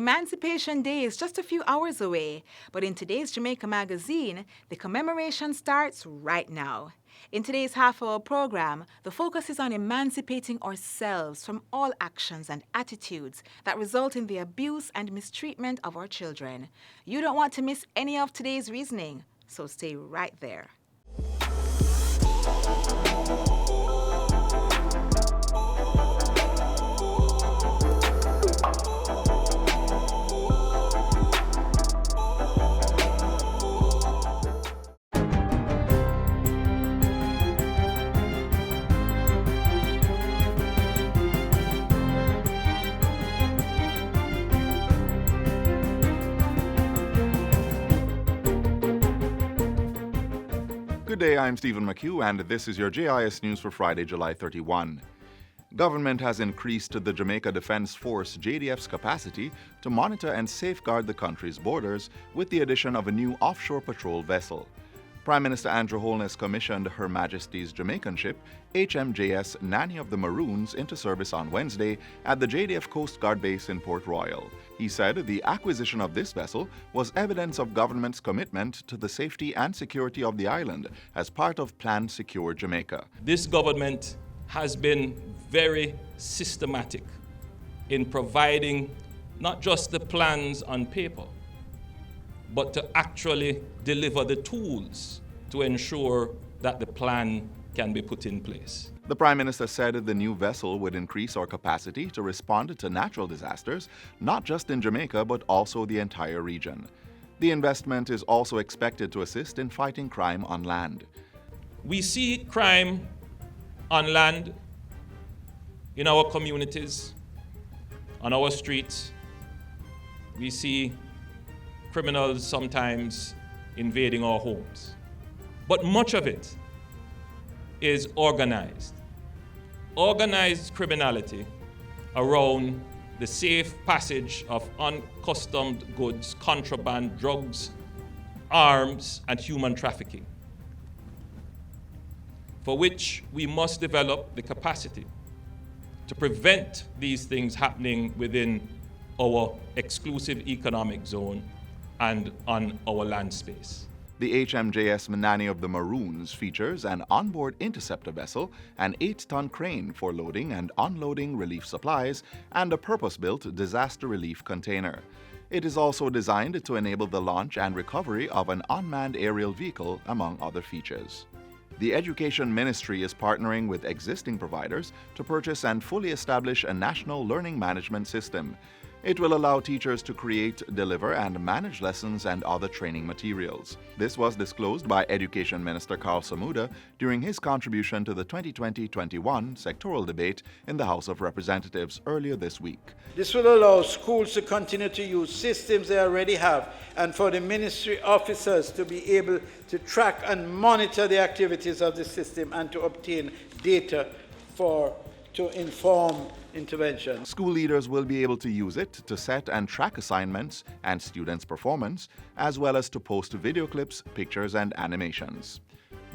Emancipation Day is just a few hours away, but in today's Jamaica Magazine, the commemoration starts right now. In today's half-hour program, the focus is on emancipating ourselves from all actions and attitudes that result in the abuse and mistreatment of our children. You don't want to miss any of today's reasoning, so stay right there. Good day, I'm Stephen McHugh, and this is your JIS News for Friday, July 31. Government has increased the Jamaica Defense Force JDF's capacity to monitor and safeguard the country's borders with the addition of a new offshore patrol vessel. Prime Minister Andrew Holness commissioned Her Majesty's Jamaican ship HMJS Nanny of the Maroons into service on Wednesday at the JDF Coast Guard base in Port Royal. He said the acquisition of this vessel was evidence of government's commitment to the safety and security of the island as part of Plan Secure Jamaica. This government has been very systematic in providing not just the plans on paper, but to actually deliver the tools to ensure that the plan can be put in place. The Prime Minister said the new vessel would increase our capacity to respond to natural disasters, not just in Jamaica, but also the entire region. The investment is also expected to assist in fighting crime on land. We see crime on land, in our communities, on our streets. We see criminals sometimes invading our homes. But much of it is organized. Organized criminality around the safe passage of uncustomed goods, contraband, drugs, arms, and human trafficking, for which we must develop the capacity to prevent these things happening within our exclusive economic zone and on our land space. The HMJS Nanny of the Maroons features an onboard interceptor vessel, an 8-ton crane for loading and unloading relief supplies, and a purpose-built disaster relief container. It is also designed to enable the launch and recovery of an unmanned aerial vehicle, among other features. The Education Ministry is partnering with existing providers to purchase and fully establish a national learning management system. It will allow teachers to create, deliver, and manage lessons and other training materials. This was disclosed by Education Minister Carl Samuda during his contribution to the 2020-21 sectoral debate in the House of Representatives earlier this week. This will allow schools to continue to use systems they already have, and for the ministry officers to be able to track and monitor the activities of the system and to obtain data to inform intervention. School leaders will be able to use it to set and track assignments and students' performance, as well as to post video clips, pictures, and animations.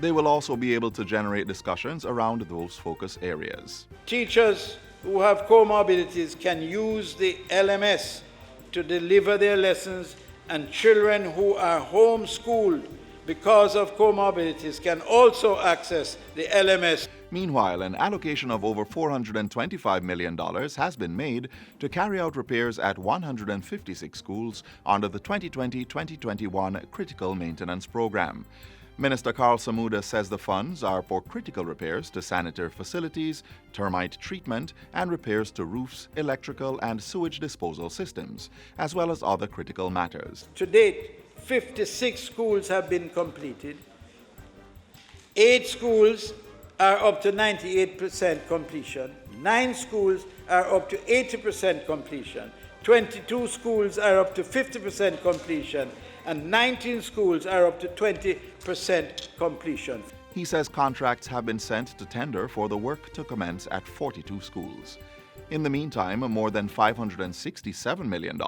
They will also be able to generate discussions around those focus areas. Teachers who have comorbidities can use the LMS to deliver their lessons, and children who are homeschooled because of comorbidities can also access the LMS. Meanwhile, an allocation of over $425 million has been made to carry out repairs at 156 schools under the 2020-2021 Critical Maintenance Program. Minister Carl Samuda says the funds are for critical repairs to sanitary facilities, termite treatment, and repairs to roofs, electrical, and sewage disposal systems, as well as other critical matters. To date, 56 schools have been completed. 8 schools are up to 98% completion. 9 schools are up to 80% completion. 22 schools are up to 50% completion. And 19 schools are up to 20% completion. He says contracts have been sent to tender for the work to commence at 42 schools. In the meantime, more than $567 million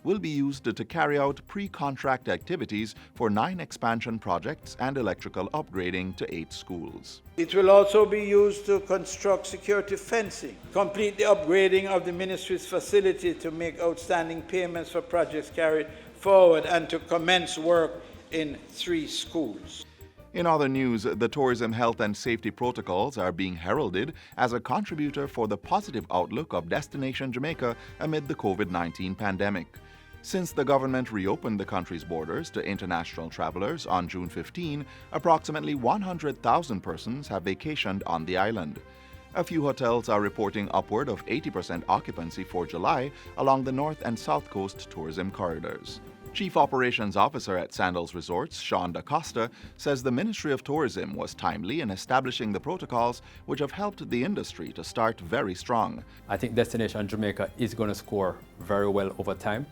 will be used to carry out pre-contract activities for 9 expansion projects and electrical upgrading to 8 schools. It will also be used to construct security fencing, complete the upgrading of the ministry's facility to make outstanding payments for projects carried forward, and to commence work in 3 schools. In other news, the tourism health and safety protocols are being heralded as a contributor for the positive outlook of Destination Jamaica amid the COVID-19 pandemic. Since the government reopened the country's borders to international travelers on June 15, approximately 100,000 persons have vacationed on the island. A few hotels are reporting upward of 80% occupancy for July along the north and south coast tourism corridors. Chief Operations Officer at Sandals Resorts, Sean DaCosta, says the Ministry of Tourism was timely in establishing the protocols which have helped the industry to start very strong. I think Destination Jamaica is going to score very well over time.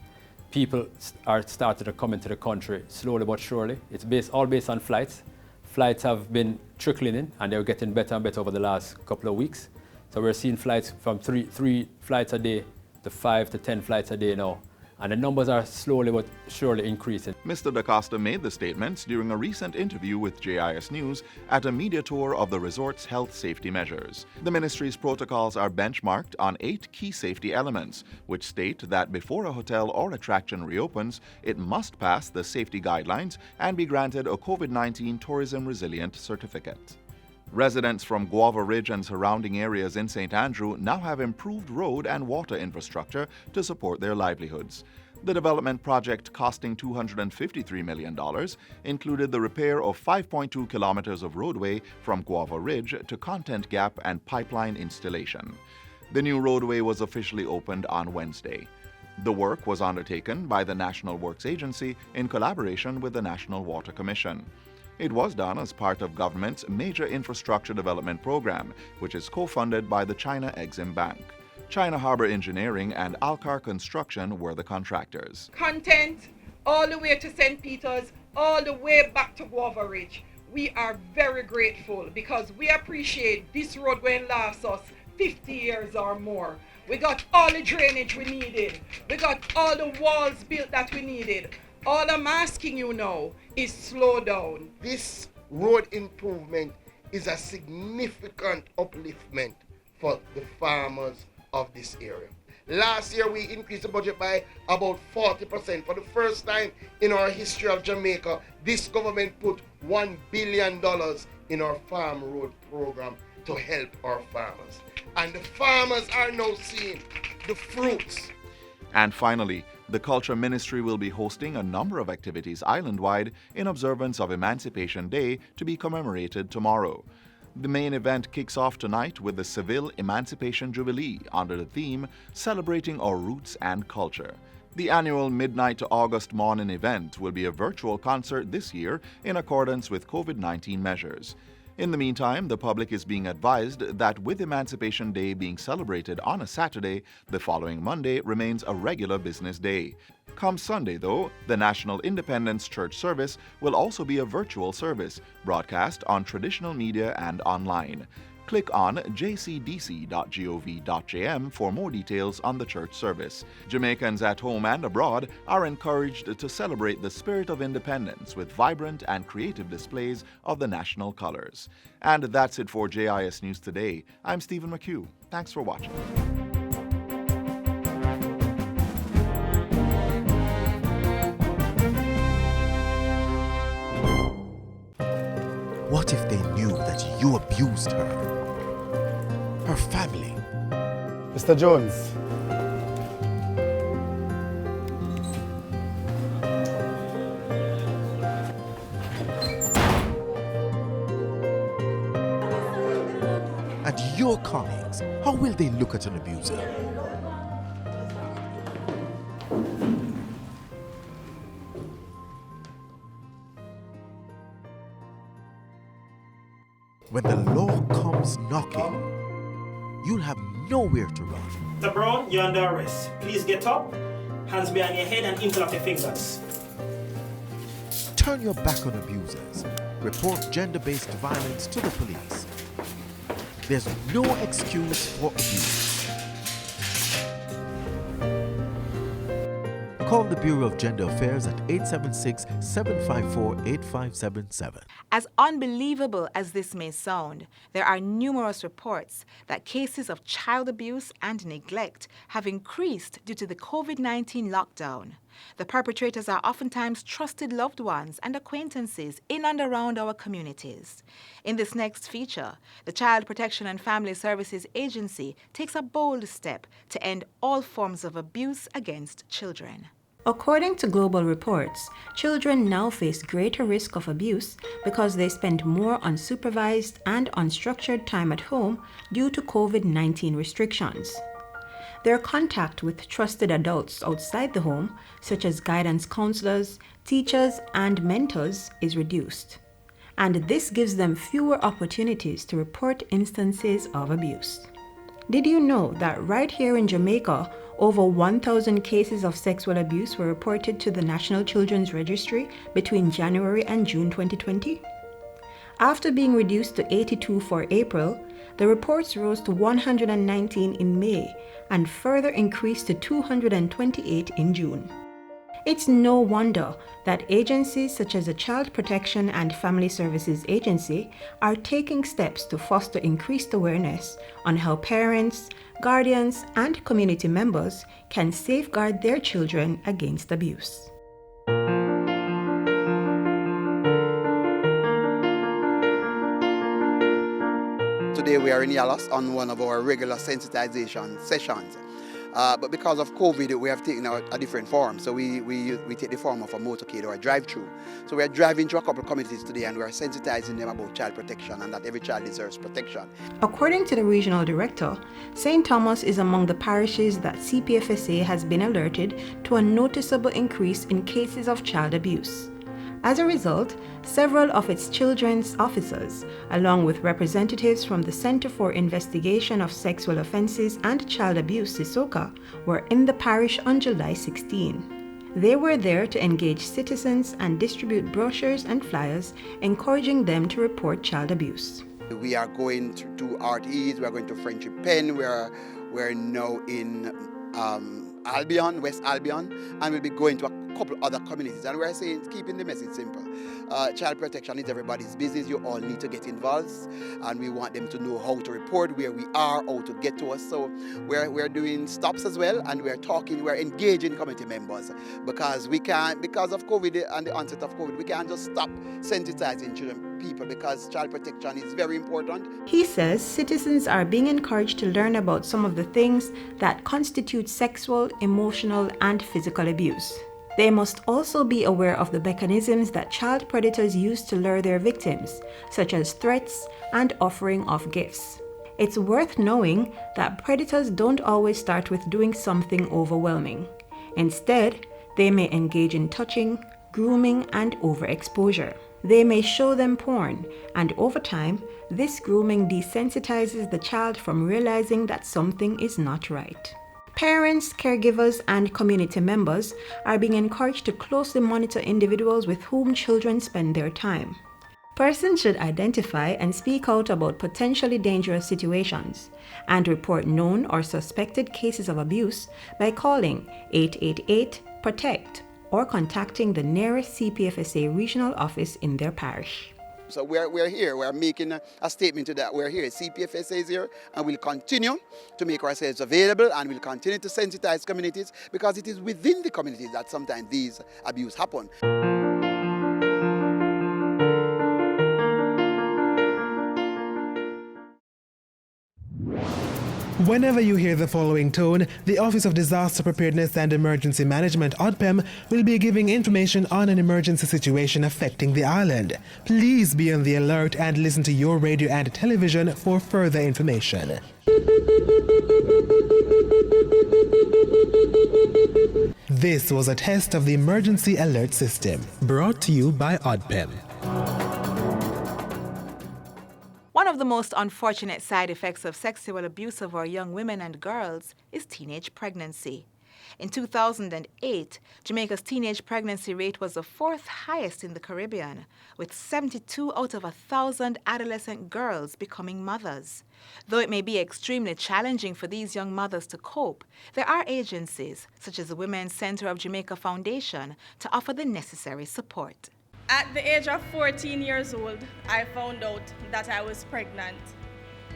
People are starting to come into the country slowly but surely. It's all based on flights. Flights have been trickling in, and they're getting better and better over the last couple of weeks. So we're seeing flights from three flights a day to 5 to 10 flights a day now. And the numbers are slowly but surely increasing. Mr. DaCosta made the statements during a recent interview with JIS News at a media tour of the resort's health safety measures. The ministry's protocols are benchmarked on 8 key safety elements, which state that before a hotel or attraction reopens, it must pass the safety guidelines and be granted a COVID-19 Tourism Resilient Certificate. Residents from Guava Ridge and surrounding areas in St. Andrew now have improved road and water infrastructure to support their livelihoods. The development project, costing $253 million, included the repair of 5.2 kilometers of roadway from Guava Ridge to Content Gap and pipeline installation. The new roadway was officially opened on Wednesday. The work was undertaken by the National Works Agency in collaboration with the National Water Commission. It was done as part of government's major infrastructure development program, which is co-funded by the China Exim Bank. China Harbor Engineering and Alcar Construction were the contractors. Content, all the way to St. Peter's, all the way back to Guava Ridge. We are very grateful because we appreciate this road going to last us 50 years or more. We got all the drainage we needed. We got all the walls built that we needed. All I'm asking you now is slow down. This road improvement is a significant upliftment for the farmers of this area. Last year we increased the budget by about 40%. For the first time in our history of Jamaica, this government put $1 billion in our farm road program to help our farmers. And the farmers are now seeing the fruits. And finally, the Culture Ministry will be hosting a number of activities island-wide in observance of Emancipation Day to be commemorated tomorrow. The main event kicks off tonight with the Seville Emancipation Jubilee under the theme Celebrating Our Roots and Culture. The annual Midnight to August Morning event will be a virtual concert this year in accordance with COVID-19 measures. In the meantime, the public is being advised that with Emancipation Day being celebrated on a Saturday, the following Monday remains a regular business day. Come Sunday, though, the National Independence Church service will also be a virtual service, broadcast on traditional media and online. Click on jcdc.gov.jm for more details on the church service. Jamaicans at home and abroad are encouraged to celebrate the spirit of independence with vibrant and creative displays of the national colors. And that's it for JIS News Today. I'm Stephen McHugh. Thanks for watching. What if they knew that you abused her? Her family? Mr. Jones. And your colleagues, how will they look at an abuser? When the law comes knocking, you'll have nowhere to run. Mr. Brown, you're under arrest. Please get up, hands behind your head and interlock your fingers. Turn your back on abusers. Report gender-based violence to the police. There's no excuse for abuse. Call the Bureau of Gender Affairs at 876-754-8577. As unbelievable as this may sound, there are numerous reports that cases of child abuse and neglect have increased due to the COVID-19 lockdown. The perpetrators are oftentimes trusted loved ones and acquaintances in and around our communities. In this next feature, the Child Protection and Family Services Agency takes a bold step to end all forms of abuse against children. According to global reports, children now face greater risk of abuse because they spend more unsupervised and unstructured time at home due to COVID-19 restrictions. Their contact with trusted adults outside the home, such as guidance counselors, teachers, and mentors, is reduced. And this gives them fewer opportunities to report instances of abuse. Did you know that right here in Jamaica, over 1,000 cases of sexual abuse were reported to the National Children's Registry between January and June 2020? After being reduced to 82 for April, the reports rose to 119 in May and further increased to 228 in June. It's no wonder that agencies such as the Child Protection and Family Services Agency are taking steps to foster increased awareness on how parents, guardians, and community members can safeguard their children against abuse. Today we are in Yalos on one of our regular sensitization sessions. But because of COVID, we have taken out a different form. So we take the form of a motorcade or a drive-through. So we are driving to a couple of communities today and we are sensitizing them about child protection and that every child deserves protection. According to the regional director, St. Thomas is among the parishes that CPFSA has been alerted to a noticeable increase in cases of child abuse. As a result, several of its children's officers, along with representatives from the Center for Investigation of Sexual Offences and Child Abuse, CISOCA, were in the parish on July 16. They were there to engage citizens and distribute brochures and flyers, encouraging them to report child abuse. We are going to RTEs, we are going to Friendship Pen, we're now in Albion, West Albion, and we'll be going to a couple other communities, and we're saying, keeping the message simple. Child protection is everybody's business. You all need to get involved, and we want them to know how to report, where we are, how to get to us. So we're doing stops as well, and we're engaging community members because we can't, because of COVID and the onset of COVID, we can't just stop sensitizing people because child protection is very important. He says citizens are being encouraged to learn about some of the things that constitute sexual, emotional, and physical abuse. They must also be aware of the mechanisms that child predators use to lure their victims, such as threats and offering of gifts. It's worth knowing that predators don't always start with doing something overwhelming. Instead, they may engage in touching, grooming, and overexposure. They may show them porn, and over time, this grooming desensitizes the child from realizing that something is not right. Parents, caregivers, and community members are being encouraged to closely monitor individuals with whom children spend their time. Persons should identify and speak out about potentially dangerous situations and report known or suspected cases of abuse by calling 888-PROTECT or contacting the nearest CPFSA regional office in their parish. So we're here, we're making a statement to that. We're here, CPFSA is here, and we'll continue to make ourselves available, and we'll continue to sensitize communities because it is within the communities that sometimes these abuse happen. Whenever you hear the following tone, the Office of Disaster Preparedness and Emergency Management, ODPEM, will be giving information on an emergency situation affecting the island. Please be on the alert and listen to your radio and television for further information. This was a test of the Emergency Alert System, brought to you by ODPEM. One of the most unfortunate side effects of sexual abuse of our young women and girls is teenage pregnancy. In 2008, Jamaica's teenage pregnancy rate was the fourth highest in the Caribbean, with 72 out of 1,000 adolescent girls becoming mothers. Though it may be extremely challenging for these young mothers to cope, there are agencies, such as the Women's Center of Jamaica Foundation, to offer the necessary support. At the age of 14 years old, I found out that I was pregnant.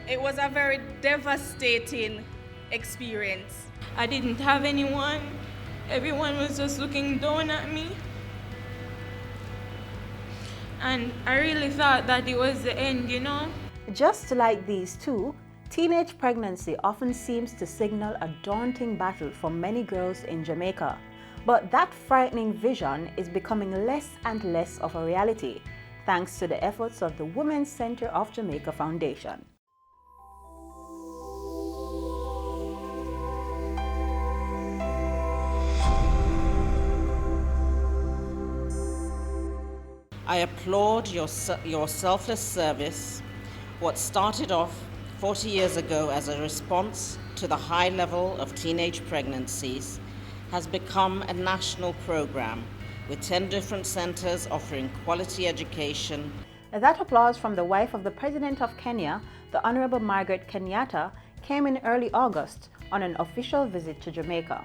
It was a very devastating experience. I didn't have anyone. Everyone was just looking down at me. And I really thought that it was the end, you know? Just like these two, teenage pregnancy often seems to signal a daunting battle for many girls in Jamaica. But that frightening vision is becoming less and less of a reality, thanks to the efforts of the Women's Center of Jamaica Foundation. I applaud your selfless service. What started off 40 years ago as a response to the high level of teenage pregnancies has become a national program with 10 different centers offering quality education. That applause from the wife of the President of Kenya, the Honorable Margaret Kenyatta, came in early August on an official visit to Jamaica.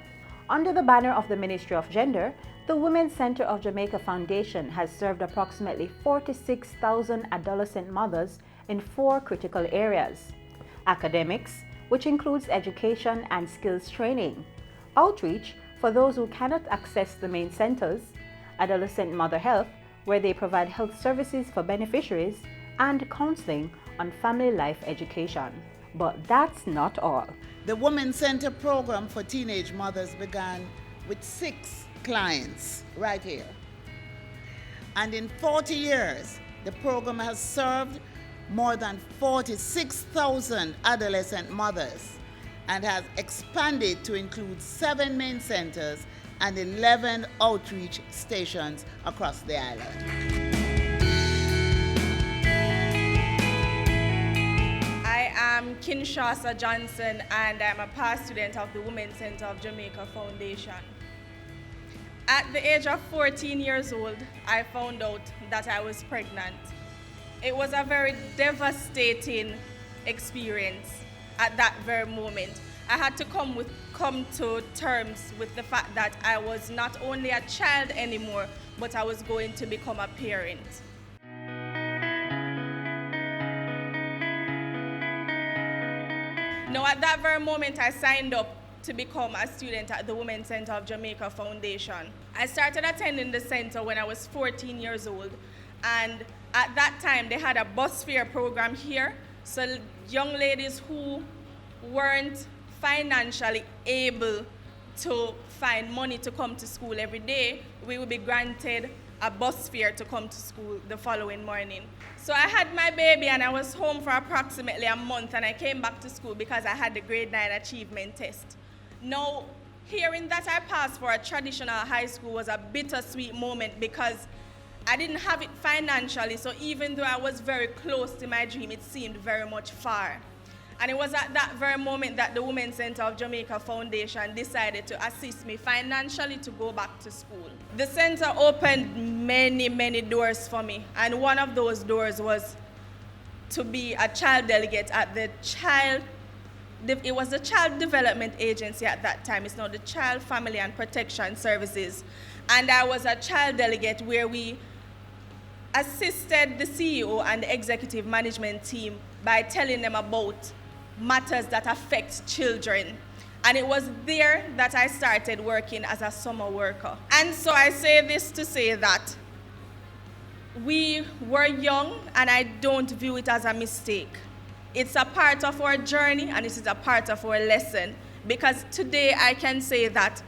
Under the banner of the Ministry of Gender, the Women's Center of Jamaica Foundation has served approximately 46,000 adolescent mothers in 4 critical areas: academics, which includes education and skills training; outreach, for those who cannot access the main centers; adolescent mother health, where they provide health services for beneficiaries; and counseling on family life education. But that's not all. The Women's Center program for teenage mothers began with 6 clients right here. And in 40 years, the program has served more than 46,000 adolescent mothers and has expanded to include 7 main centers and 11 outreach stations across the island. I am Kinshasa Johnson, and I'm a past student of the Women's Center of Jamaica Foundation. At the age of 14 years old, I found out that I was pregnant. It was a very devastating experience at that very moment. I had to come to terms with the fact that I was not only a child anymore, but I was going to become a parent. Now, at that very moment, I signed up to become a student at the Women's Center of Jamaica Foundation. I started attending the center when I was 14 years old, and at that time they had a bus fare program here, so young ladies who weren't financially able to find money to come to school every day, we would be granted a bus fare to come to school the following morning. So I had my baby and I was home for approximately a month, and I came back to school because I had the grade 9 achievement test. Now, hearing that I passed for a traditional high school was a bittersweet moment because I didn't have it financially, so even though I was very close to my dream, it seemed very much far. And it was at that very moment that the Women's Center of Jamaica Foundation decided to assist me financially to go back to school. The center opened many, many doors for me, and one of those doors was to be a child delegate at it was the Child Development Agency at that time. It's now the Child Family and Protection Services. And I was a child delegate where we assisted the CEO and the executive management team by telling them about matters that affect children. And it was there that I started working as a summer worker. And so I say this to say that we were young, and I don't view it as a mistake. It's a part of our journey, and it is a part of our lesson, because today I can say that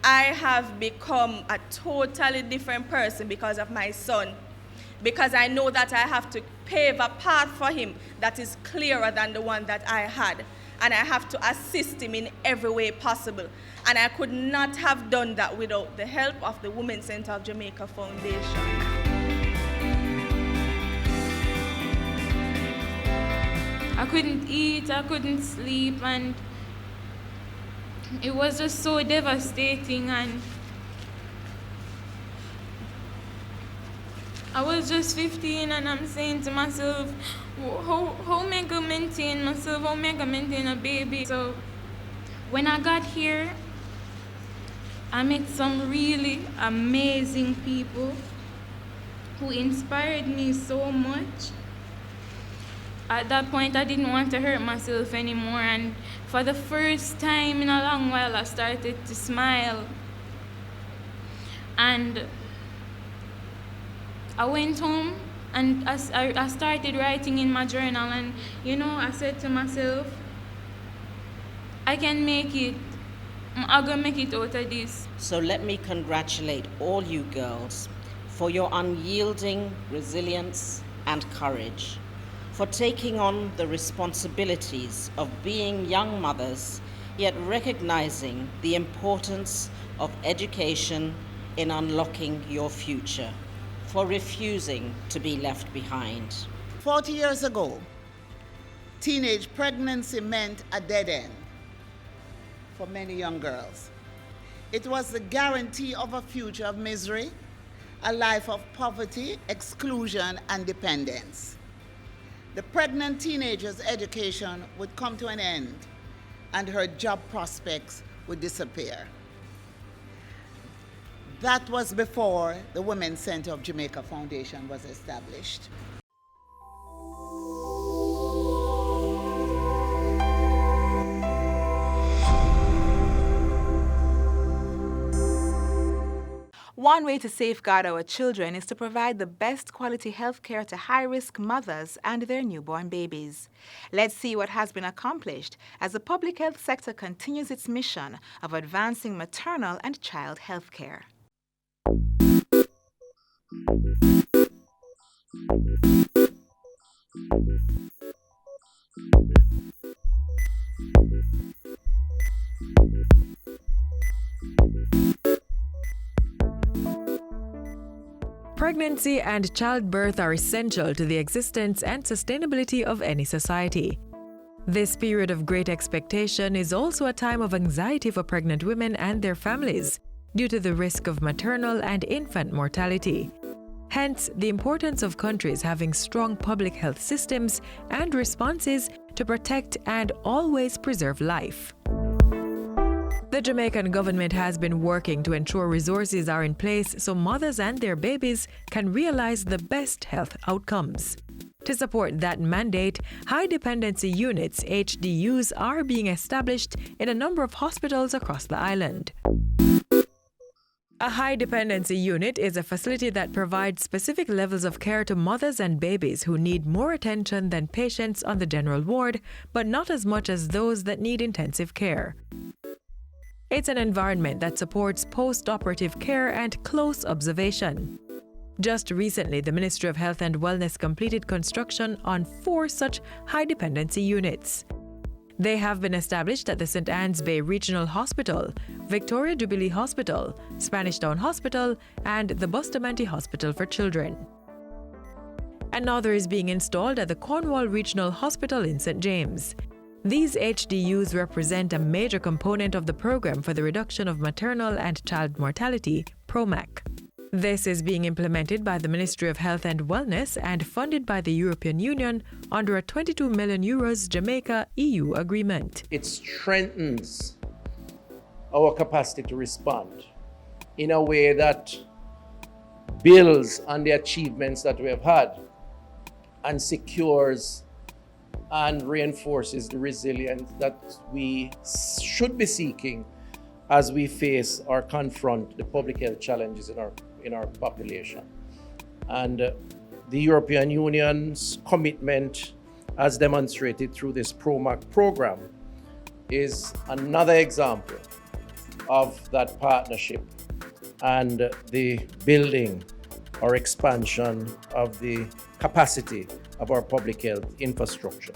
I have become a totally different person because of my son, because I know that I have to pave a path for him that is clearer than the one that I had, and I have to assist him in every way possible. And I could not have done that without the help of the Women's Center of Jamaica Foundation. I couldn't eat, I couldn't sleep, and it was just so devastating, and I was just 15 and I'm saying to myself, how am I going to maintain myself, how am I going to maintain a baby? So when I got here, I met some really amazing people who inspired me so much. At that point, I didn't want to hurt myself anymore, and for the first time in a long while, I started to smile. And I went home and I started writing in my journal, and I said to myself, I can make it. I'm gonna make it out of this. So let me congratulate all you girls for your unyielding resilience and courage, for taking on the responsibilities of being young mothers, yet recognizing the importance of education in unlocking your future, for refusing to be left behind. 40 years ago, teenage pregnancy meant a dead end for many young girls. It was the guarantee of a future of misery, a life of poverty, exclusion, and dependence. The pregnant teenager's education would come to an end, and her job prospects would disappear. That was before the Women's Center of Jamaica Foundation was established. One way to safeguard our children is to provide the best quality health care to high-risk mothers and their newborn babies. Let's see what has been accomplished as the public health sector continues its mission of advancing maternal and child health care. Pregnancy and childbirth are essential to the existence and sustainability of any society. This period of great expectation is also a time of anxiety for pregnant women and their families due to the risk of maternal and infant mortality. Hence, the importance of countries having strong public health systems and responses to protect and always preserve life. The Jamaican government has been working to ensure resources are in place so mothers and their babies can realize the best health outcomes. To support that mandate, high dependency units (HDUs) are being established in a number of hospitals across the island. A high dependency unit is a facility that provides specific levels of care to mothers and babies who need more attention than patients on the general ward, but not as much as those that need intensive care. It's an environment that supports post-operative care and close observation. Just recently, the Ministry of Health and Wellness completed construction on 4 such high-dependency units. They have been established at the St. Anne's Bay Regional Hospital, Victoria Jubilee Hospital, Spanish Town Hospital, and the Bustamante Hospital for Children. Another is being installed at the Cornwall Regional Hospital in St. James. These HDUs represent a major component of the Program for the Reduction of Maternal and Child Mortality, PROMAC. This is being implemented by the Ministry of Health and Wellness and funded by the European Union under a €22 million Jamaica-EU agreement. It strengthens our capacity to respond in a way that builds on the achievements that we have had and secures and reinforces the resilience that we should be seeking as we face or confront the public health challenges in our population. And the European Union's commitment, as demonstrated through this PROMAC program, is another example of that partnership and the building or expansion of the capacity of our public health infrastructure.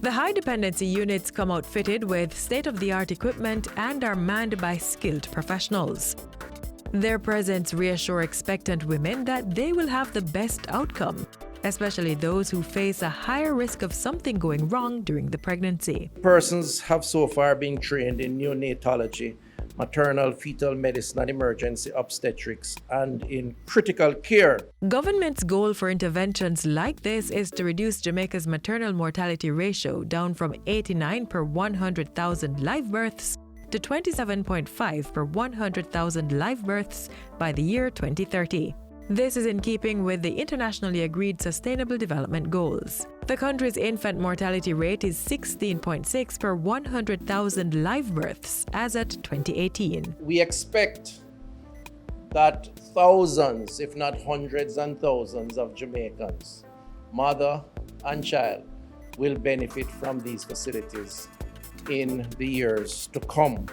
The high dependency units come outfitted with state-of-the-art equipment and are manned by skilled professionals. Their presence reassures expectant women that they will have the best outcome, especially those who face a higher risk of something going wrong during the pregnancy. Persons have so far been trained in neonatology, maternal fetal medicine and emergency obstetrics, and in critical care. Government's goal for interventions like this is to reduce Jamaica's maternal mortality ratio down from 89 per 100,000 live births to 27.5 per 100,000 live births by the year 2030. This is in keeping with the internationally agreed Sustainable Development Goals. The country's infant mortality rate is 16.6 per 100,000 live births as at 2018. We expect that thousands, if not hundreds and thousands of Jamaicans, mother and child, will benefit from these facilities in the years to come.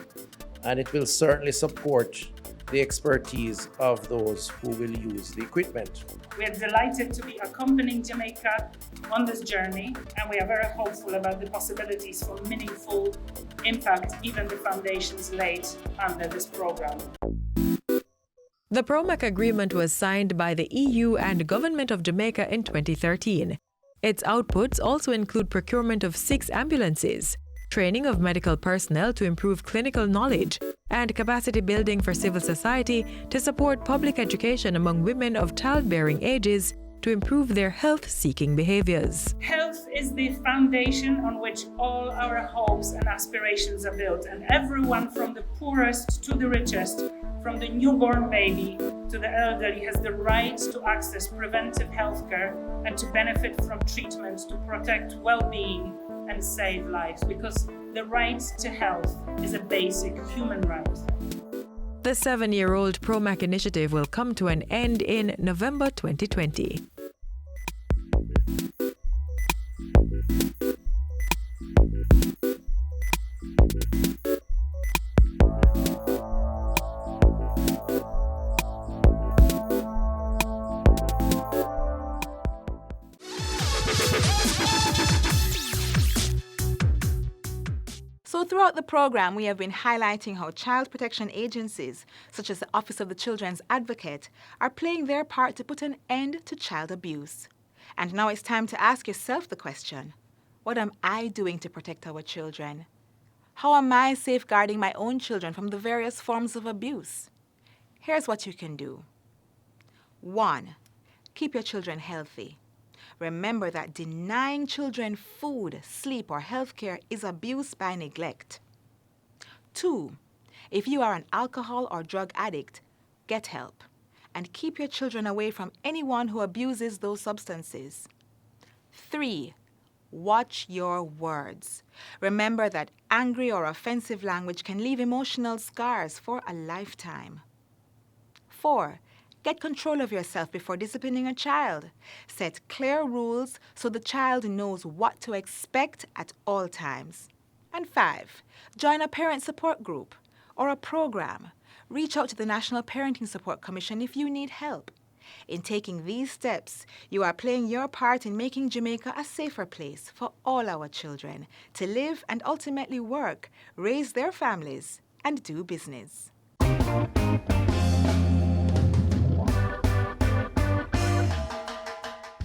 And it will certainly support the expertise of those who will use the equipment. We are delighted to be accompanying Jamaica on this journey, and we are very hopeful about the possibilities for meaningful impact, even the foundations laid under this program. The PROMAC agreement was signed by the EU and Government of Jamaica in 2013. Its outputs also include procurement of 6 ambulances, training of medical personnel to improve clinical knowledge, and capacity building for civil society to support public education among women of childbearing ages to improve their health-seeking behaviors. Health is the foundation on which all our hopes and aspirations are built, and everyone from the poorest to the richest, from the newborn baby to the elderly, has the right to access preventive health care and to benefit from treatment to protect well-being and save lives, because the right to health is a basic human right. The 7-year-old PROMAC initiative will come to an end in November 2020. So throughout the program, we have been highlighting how child protection agencies, such as the Office of the Children's Advocate, are playing their part to put an end to child abuse. And now it's time to ask yourself the question, what am I doing to protect our children? How am I safeguarding my own children from the various forms of abuse? Here's what you can do. 1. Keep your children healthy. Remember that denying children food, sleep, or health care is abuse by neglect. 2. If you are an alcohol or drug addict, get help and keep your children away from anyone who abuses those substances. 3. Watch your words. Remember that angry or offensive language can leave emotional scars for a lifetime. 4. Get control of yourself before disciplining a child. Set clear rules so the child knows what to expect at all times. And 5, join a parent support group or a program. Reach out to the National Parenting Support Commission if you need help. In taking these steps, you are playing your part in making Jamaica a safer place for all our children to live and ultimately work, raise their families, and do business.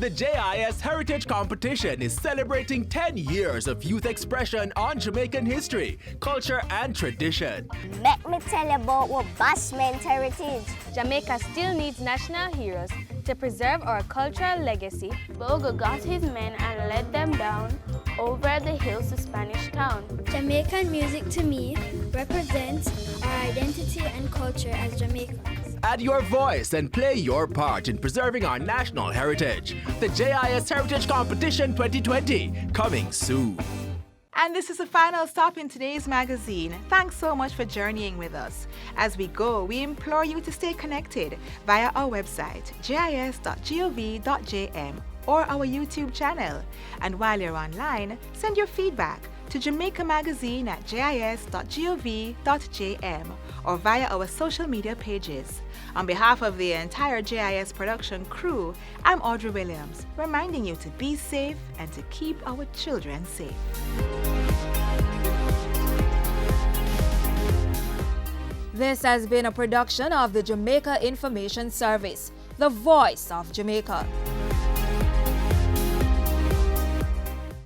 The JIS Heritage Competition is celebrating 10 years of youth expression on Jamaican history, culture, and tradition. Let me tell you about our Bashment heritage. Jamaica still needs national heroes to preserve our cultural legacy. Bogo got his men and led them down over the hills to Spanish Town. Jamaican music to me represents our identity and culture as Jamaicans. Add your voice and play your part in preserving our national heritage. The JIS Heritage Competition 2020, coming soon. And this is the final stop in today's magazine. Thanks so much for journeying with us. As we go, we implore you to stay connected via our website, jis.gov.jm, or our YouTube channel. And while you're online, send your feedback to Jamaica Magazine at jis.gov.jm or via our social media pages. On behalf of the entire JIS production crew, I'm Audrey Williams, reminding you to be safe and to keep our children safe. This has been a production of the Jamaica Information Service, the voice of Jamaica.